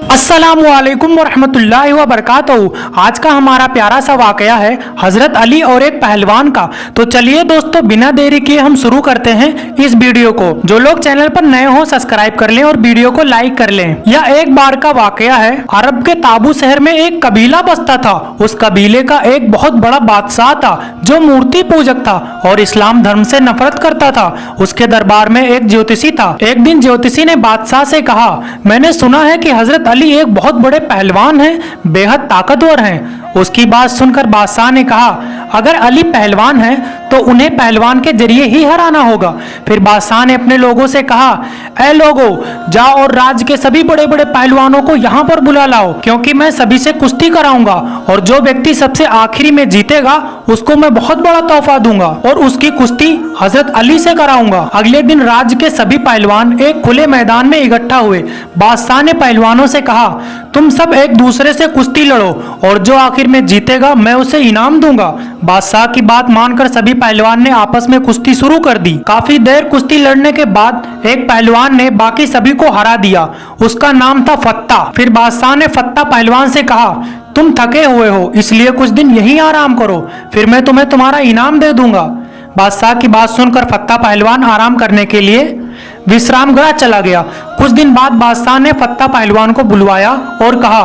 अस्सलामुअलैकुम वरहमतुल्लाहि वबरकातुहू। आज का हमारा प्यारा सा वाकया है हजरत अली और एक पहलवान का। तो चलिए दोस्तों, बिना देरी किए हम शुरू करते हैं इस वीडियो को। जो लोग चैनल पर नए हो सब्सक्राइब कर लें और वीडियो को लाइक कर लें। यह एक बार का वाकया है। अरब के ताबू शहर में एक कबीला बसता था। उस कबीले का एक बहुत बड़ा बादशाह था जो मूर्ति पूजक था और इस्लाम धर्म से नफरत करता था। उसके दरबार में एक ज्योतिषी था। एक दिन ज्योतिषी ने बादशाह से कहा, मैंने सुना है कि हजरत अली एक बहुत बड़े पहलवान हैं, बेहद ताकतवर हैं। उसकी बात सुनकर बादशाह ने कहा, अगर अली पहलवान है तो उन्हें पहलवान के जरिए ही हराना होगा। फिर बादशाह ने अपने लोगों से कहा, ऐ लोगों, जाओ और राज्य के सभी बड़े बड़े पहलवानों को यहाँ पर बुला लाओ, क्योंकि मैं सभी से कुश्ती कराऊंगा और जो व्यक्ति सबसे आखिरी में जीतेगा उसको मैं बहुत बड़ा तोहफा दूंगा और उसकी कुश्ती हजरत अली से कराऊंगा। अगले दिन राज्य के सभी पहलवान एक खुले मैदान में इकट्ठा हुए। बादशाह ने पहलवानों से कहा, तुम सब एक दूसरे से कुश्ती लड़ो और जो आखिर में जीतेगा मैं उसे इनाम दूंगा। बादशाह की बात मानकर सभी पहलवान ने आपस में कुश्ती शुरू कर दी। काफी देर कुश्ती लड़ने के बाद एक पहलवान ने बाकी सभी को हरा दिया। उसका नाम था फत्ता। फिर बादशाह ने फत्ता पहलवान से कहा, तुम थके हुए हो इसलिए कुछ दिन यहीं आराम करो, फिर मैं तुम्हें तुम्हारा इनाम दे दूंगा। बादशाह की बात सुनकर फत्ता पहलवान आराम करने के लिए विश्राम गृह चला गया। कुछ दिन बाद बादशाह ने फत्ता पहलवान को बुलवाया और कहा,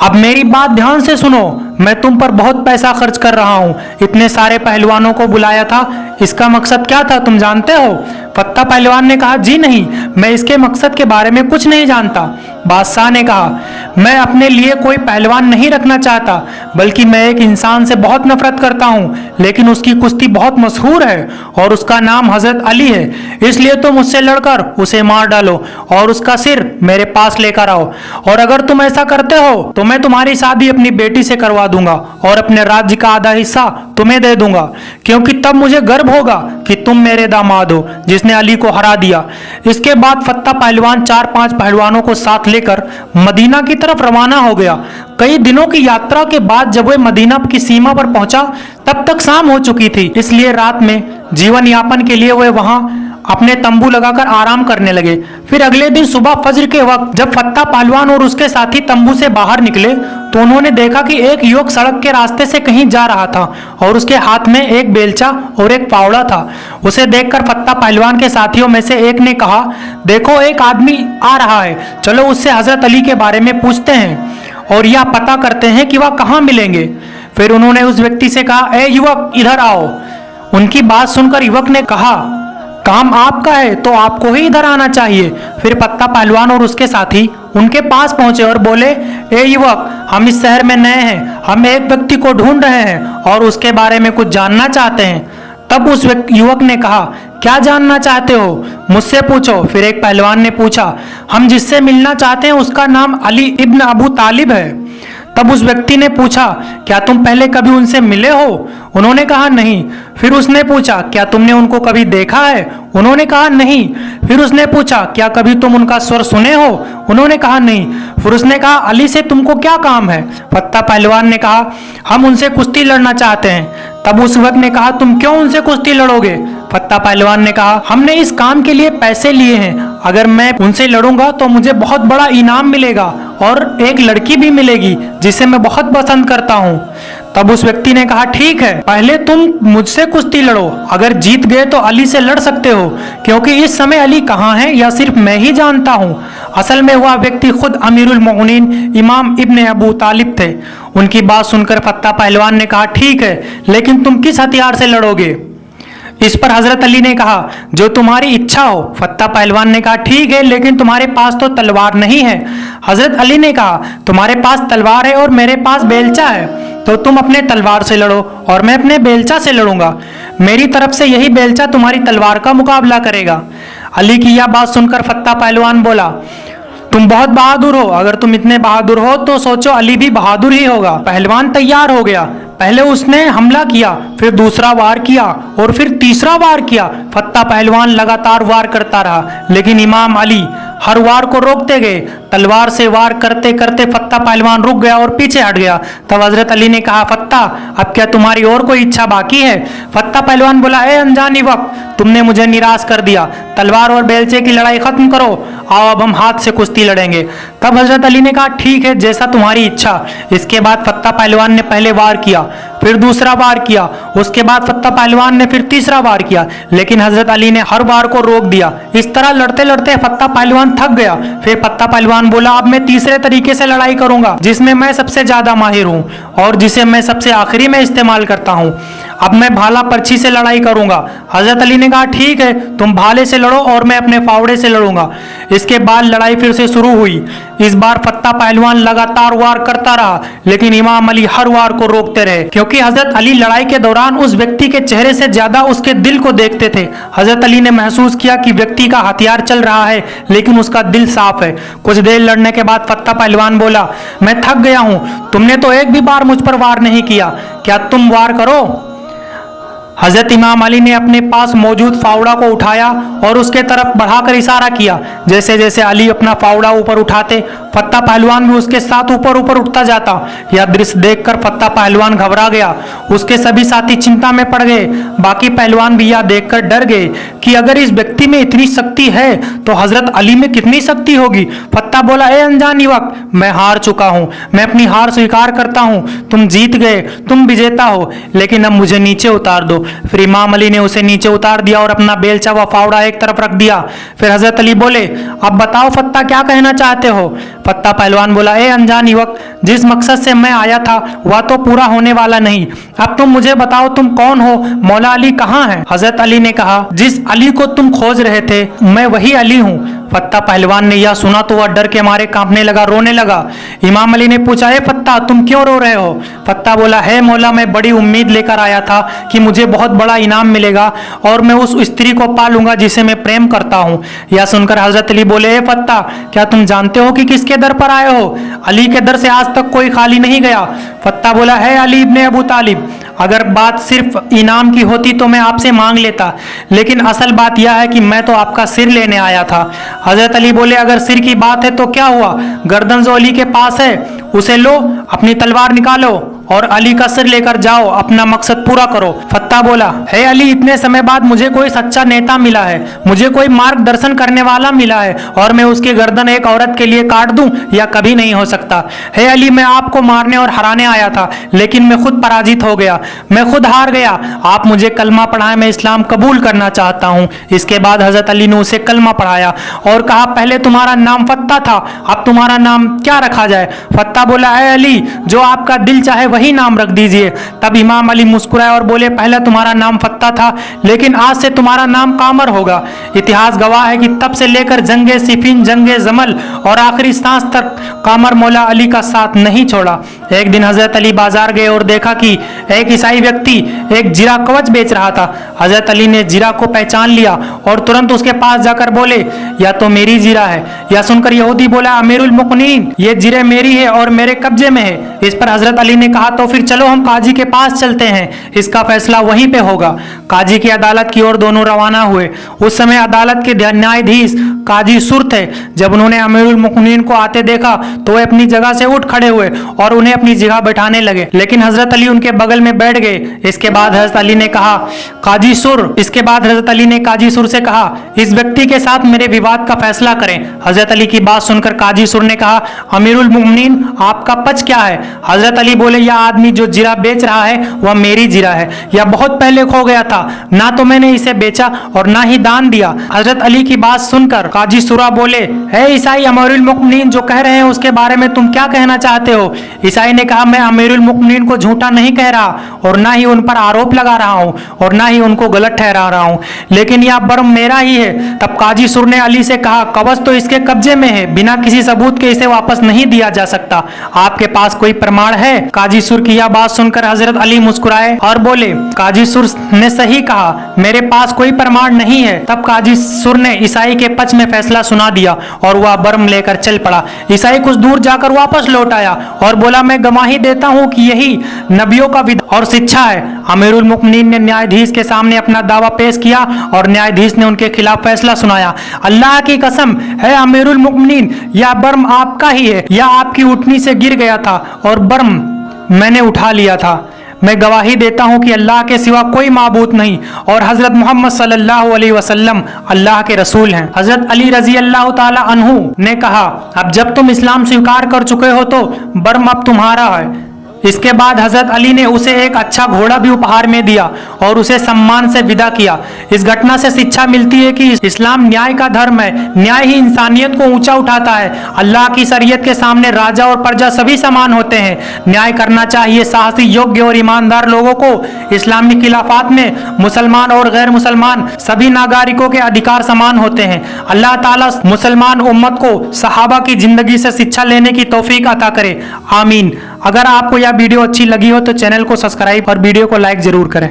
अब मेरी बात ध्यान से सुनो, मैं तुम पर बहुत पैसा खर्च कर रहा हूँ। इतने सारे पहलवानों को बुलाया था, इसका मकसद क्या था तुम जानते हो? फत्ता पहलवान ने कहा, जी नहीं, मैं इसके मकसद के बारे में कुछ नहीं जानता। बादशाह ने कहा, मैं अपने लिए कोई पहलवान नहीं रखना चाहता, बल्कि मैं एक इंसान से बहुत नफरत करता हूँ, लेकिन उसकी कुश्ती बहुत मशहूर है और उसका नाम हजरत अली है। इसलिए तुम उससे लड़कर उसे मार डालो और उसका सिर मेरे पास लेकर आओ, और अगर तुम ऐसा करते हो तो मैं तुम्हारी शादी अपनी बेटी से करवा दूंगा और अपने राज्य का आधा हिस्सा तुम्हें दे दूंगा, क्योंकि तब मुझे गर्व होगा कि तुम मेरे दामाद हो जिसने अली को हरा दिया। इसके बाद फत्ता पहलवान 4-5 पहलवानों को साथ लेकर मदीना की तरफ रवाना हो गया। कई दिनों की यात्रा के बाद जब वह मदीना की सीमा पर पहुंचा तब तक शाम हो चुकी थी, इसलिए रात में जीवन यापन के लिए वह वहां अपने तंबू लगाकर आराम करने लगे। फिर अगले दिन सुबह फज्र के वक्त जब फत्ता पहलवान और उसके साथी तंबू से बाहर निकले तो उन्होंने देखा कि एक युवक सड़क के रास्ते से कहीं जा रहा था और उसके हाथ में एक बेलचा और एक फावड़ा था। उसे देखकर फत्ता पहलवान के साथियों में से एक ने कहा, देखो एक आदमी आ रहा है, चलो उससे हजरत अली के बारे में पूछते हैं और यह पता करते हैं कि वह कहाँ मिलेंगे। फिर उन्होंने उस व्यक्ति से कहा, ए युवक, इधर आओ। उनकी बात सुनकर युवक ने कहा, काम आपका है तो आपको ही इधर आना चाहिए। फिर फत्ता पहलवान और उसके साथी उनके पास पहुंचे और बोले, ए युवक, हम इस शहर में नए हैं, हम एक व्यक्ति को ढूंढ रहे हैं और उसके बारे में कुछ जानना चाहते हैं। तब उस युवक ने कहा, क्या जानना चाहते हो? मुझसे पूछो। फिर एक पहलवान ने पूछा, हम जिससे मिलना चाहते हैं उसका नाम अली इब्न अबू तालिब है। तब उस व्यक्ति ने पूछा, क्या तुम पहले कभी उनसे मिले हो? उन्होंने कहा, नहीं। फिर उसने पूछा, क्या तुमने उनको कभी देखा है? उन्होंने कहा, नहीं। फिर उसने पूछा, क्या कभी तुम उनका स्वर सुने हो? उन्होंने कहा, नहीं। फिर उसने कहा, अली से तुमको क्या काम है? फत्ता पहलवान ने कहा, हम उनसे कुश्ती लड़ना चाहते हैं। तब उस वक्त ने कहा, तुम क्यों उनसे कुश्ती लड़ोगे? फत्ता पहलवान ने कहा, हमने इस काम के लिए पैसे लिए हैं, अगर मैं उनसे लड़ूंगा तो मुझे बहुत बड़ा इनाम मिलेगा और एक लड़की भी मिलेगी जिसे मैं बहुत पसंद करता हूँ। तब उस व्यक्ति ने कहा, ठीक है, पहले तुम मुझसे कुश्ती लड़ो, अगर जीत गए तो अली से लड़ सकते हो, क्योंकि इस समय अली कहाँ है यह सिर्फ मैं ही जानता हूँ। असल में वह व्यक्ति खुद अमीरुल मोमिनीन इमाम इब्न अबू तालिब थे। उनकी बात सुनकर फत्ता पहलवान ने कहा, ठीक है, लेकिन तुम किस हथियार से लड़ोगे? इस पर हजरत अली ने कहा, जो तुम्हारी इच्छा हो। फत्ता पहलवान ने कहा, ठीक है, लेकिन तुम्हारे पास तो तलवार नहीं है। हजरत अली ने कहा, तुम्हारे पास तलवार है और मेरे पास बेलचा है, तो तुम अपने तलवार से लड़ो और मैं अपने बेलचा से लड़ूंगा। मेरी तरफ से यही बेलचा तुम्हारी तलवार का मुकाबला करेगा। अली की यह बात सुनकर फत्ता पहलवान बोला, तुम बहुत बहादुर हो, अगर तुम इतने बहादुर हो तो सोचो अली भी बहादुर ही होगा। पहलवान तैयार हो गया। पहले उसने हमला किया, फिर दूसरा वार किया और फिर तीसरा वार किया। फत्ता पहलवान लगातार वार करता रहा, लेकिन इमाम अली हर वार को रोकते गए। तलवार से वार करते करते फत्ता पहलवान रुक गया और पीछे हट गया। तब हजरत अली ने कहा, फत्ता, अब क्या तुम्हारी और कोई इच्छा बाकी है? फत्ता पहलवान बोला, ए अनजान युवक, तुमने मुझे निराश कर दिया, तलवार और बेलचे की लड़ाई खत्म करो, आओ अब हम हाथ से कुश्ती लड़ेंगे। तब हजरत अली ने कहा ठीक है, जैसा तुम्हारी इच्छा। इसके बाद फत्ता पहलवान ने पहले वार किया, फिर दूसरा वार किया, उसके बाद फत्ता पहलवान ने फिर तीसरा वार किया, लेकिन हजरत अली ने हर वार को रोक दिया। इस तरह लड़ते लड़ते फत्ता पहलवान थक गया। फिर फत्ता पहलवान बोला अब मैं तीसरे तरीके से लड़ाई करूंगा जिसमें मैं सबसे ज्यादा माहिर हूं और जिसे मैं सबसे आखिरी में इस्तेमाल करता हूं। अब मैं भाला पर्ची से लड़ाई करूंगा। हजरत अली ने कहा ठीक है, तुम भाले से लड़ो और मैं अपने फावड़े से लड़ूंगा। इसके बाद लड़ाई फिर से शुरू हुई। इस बार फत्ता पहलवान लगातार वार करता रहा, लेकिन इमाम अली हर वार को रोकते रहे, क्योंकि हजरत अली लड़ाई के दौरान उस व्यक्ति के चेहरे से ज्यादा उसके दिल को देखते थे। हजरत अली ने महसूस किया कि व्यक्ति का हथियार चल रहा है लेकिन उसका दिल साफ है। कुछ देर लड़ने के बाद फत्ता पहलवान बोला मैं थक गया हूं, तुमने तो एक भी बार मुझ पर वार नहीं किया, क्या तुम वार करो। हजरत इमाम अली ने अपने पास मौजूद फावड़ा को उठाया और उसके तरफ बढ़ाकर इशारा किया। जैसे जैसे अली अपना फावड़ा ऊपर उठाते, फत्ता पहलवान भी उसके साथ ऊपर ऊपर उठता जाता। यह दृश्य देखकर फत्ता पहलवान घबरा गया, उसके सभी साथी चिंता में पड़ गए। बाकी पहलवान भी यह देखकर डर गए कि अगर इस व्यक्ति में इतनी शक्ति है तो हजरत अली में कितनी शक्ति होगी। फत्ता बोला ए अनजान युवक, मैं हार चुका हूं, मैं अपनी हार स्वीकार करता हूं, तुम जीत गए, तुम विजेता हो, लेकिन अब मुझे नीचे उतार दो। फिर इमाम अली ने उसे नीचे उतार दिया और अपना बेलचा व फावड़ा एक तरफ रख दिया। फिर हजरत अली बोले अब बताओ फत्ता क्या कहना चाहते हो। फत्ता पहलवान बोला ए अनजान युवक, जिस मकसद से मैं आया था वह तो पूरा होने वाला नहीं, अब तुम मुझे बताओ तुम कौन हो, मौला अली कहाँ है। हजरत अली ने कहा जिस अली को तुम खोज रहे थे मैं वही अली हूँ। फत्ता पहलवान ने यह सुना तो वह डर के मारे कांपने लगा, रोने लगा। इमाम अली ने पूछा ए फत्ता तुम क्यों रो रहे हो। फत्ता बोला है मौला, मैं बड़ी उम्मीद लेकर आया था कि मुझे बहुत बड़ा इनाम मिलेगा और मैं उस स्त्री को पालूंगा जिसे मैं प्रेम करता हूँ। यह सुनकर हजरत अली बोले ए फत्ता, क्या तुम जानते हो कि किसके दर पर आए हो। अली के दर से आज तक कोई खाली नहीं गया। फत्ता बोला है अली इब्ने अबू तालिब, अगर बात सिर्फ इनाम की होती तो मैं आपसे मांग लेता, लेकिन असल बात यह है कि मैं तो आपका सिर लेने आया था। हजरत अली बोले अगर सिर की बात है तो क्या हुआ, गर्दन जो अली के पास है उसे लो, अपनी तलवार निकालो और अली का सिर लेकर जाओ, अपना मकसद पूरा करो। फत्ता बोला हे अली, इतने समय बाद मुझे कोई सच्चा नेता मिला है, मुझे कोई मार्गदर्शन करने वाला मिला है और मैं उसकी गर्दन एक औरत के लिए काट दूं या कभी नहीं हो सकता। हे अली, मैं आपको मारने और हराने आया था लेकिन मैं खुद पराजित हो गया, मैं खुद हार गया। आप मुझे कलमा पढ़ाएं, मैं इस्लाम कबूल करना चाहता हूँ। इसके बाद हजरत अली ने उसे कलमा पढ़ाया और कहा पहले तुम्हारा नाम फत्ता था, अब तुम्हारा नाम क्या रखा जाए। फत्ता बोला है अली, जो आपका दिल चाहे वही नाम रख दीजिए। तब इमाम अली मुस्कुराए और बोले पहले तुम्हारा नाम फत्ता था लेकिन आज से तुम्हारा नाम कामर होगा। इतिहास गवाह है कि तब से लेकर जंगे सिफिन, जंगे जमल और आखिरी सांस तक कामर मौला अली का साथ नहीं छोड़ा। एक दिन हजरत अली बाजार गए और देखा कि एक ईसाई व्यक्ति एक जीरा कवच बेच रहा था। हजरत अली ने जीरा को पहचान लिया और तुरंत उसके पास जाकर बोले यह तो मेरी जीरा है। यह सुनकर यहूदी बोला अमीरुल मुकनीन, ये जीरे मेरी है और मेरे कब्जे में है। इस पर हजरत अली ने कहा तो फिर चलो हम काजी के पास चलते हैं, इसका फैसला वहीं पे होगा। काजी की अदालत की ओर दोनों रवाना हुए। उस समय अदालत के न्यायाधीश काजी सुर थे। जब उन्होंने अमीरुल मुकनीन को आते देखा तो वे अपनी जगह से उठ खड़े हुए और उन्हें अपनी जगह बैठाने लगे, लेकिन हजरत अली उनके बगल में बैठ गए। इसके बाद हजरत अली ने कहा काजी सुर से कहा इस व्यक्ति के साथ मेरे विवाद का फैसला करें। हजरत अली की बात सुनकर काजी सुर ने कहा अमीरुल मुमिनीन, आपका पक्ष क्या है। हजरत अली बोले यह आदमी जो जीरा बेच रहा है वह मेरी जीरा है, यह बहुत पहले खो गया था, ना तो मैंने इसे बेचा और ना ही दान दिया। हजरत अली की बात सुनकर काजी सुरा बोले है ईसाई, अमीरुल मुमिनीन जो कह रहे हैं उसके बारे में तुम क्या कहना चाहते हो। ईसाई ने कहा मैं अमीरुल मुमिनीन को झूठा नहीं कह रहा और ना ही उन पर आरोप लगा रहा हूं और ना ही उनको गलत ठहरा रहा हूं, लेकिन यह बर्म मेरा ही है। तब काजी सुर ने अली से कहा कवच तो इसके कब्जे में है, बिना किसी सबूत के इसे वापस नहीं दिया जा सकता, आपके पास कोई प्रमाण है। काजी सुर की यह बात सुनकर हजरत अली मुस्कुराए और बोले काजी सुर ने सही कहा, मेरे पास कोई प्रमाण नहीं है। तब काजी सुर ने ईसाई के पक्ष में फैसला सुना दिया और वह बर्म लेकर चल पड़ा। ईसाई कुछ दूर जाकर वापस लौट आया और बोला मैं गवाही देता हूँ कि यही नबियों का विधान और शिक्षा है। अमीरुल मुमिनीन ने न्यायाधीश के सामने अपना दावा पेश किया और न्यायाधीश ने उनके खिलाफ फैसला सुनाया। अल्लाह की कसम है अमीरुल मुमिनीन, यह बर्म आपका ही है, यह आपकी उठनी से गिर गया था और बर्म मैंने उठा लिया था। मैं गवाही देता हूँ कि अल्लाह के सिवा कोई माबूद नहीं और हजरत मोहम्मद सल्लल्लाहु अलैहि वसल्लम अल्लाह के रसूल हैं। हजरत अली रजी अल्लाह ताला अन्हु ने कहा, अब जब तुम इस्लाम स्वीकार कर चुके हो तो बर्म अब तुम्हारा है। इसके बाद हजरत अली ने उसे एक अच्छा घोड़ा भी उपहार में दिया और उसे सम्मान से विदा किया। इस घटना से शिक्षा मिलती है कि इस्लाम न्याय का धर्म है। न्याय ही इंसानियत को ऊंचा उठाता है। अल्लाह की शरीयत के सामने राजा और प्रजा सभी समान होते हैं। न्याय करना चाहिए। साहसी, योग्य और ईमानदार लोगों को इस्लामी खिलाफत में मुसलमान और गैर मुसलमान सभी नागरिकों के अधिकार समान होते हैं। अल्लाह ताला मुसलमान उम्मत को सहाबा की जिंदगी से शिक्षा लेने की तौफीक अता करे। आमीन। अगर आपको यह वीडियो अच्छी लगी हो तो चैनल को सब्सक्राइब और वीडियो को लाइक जरूर करें।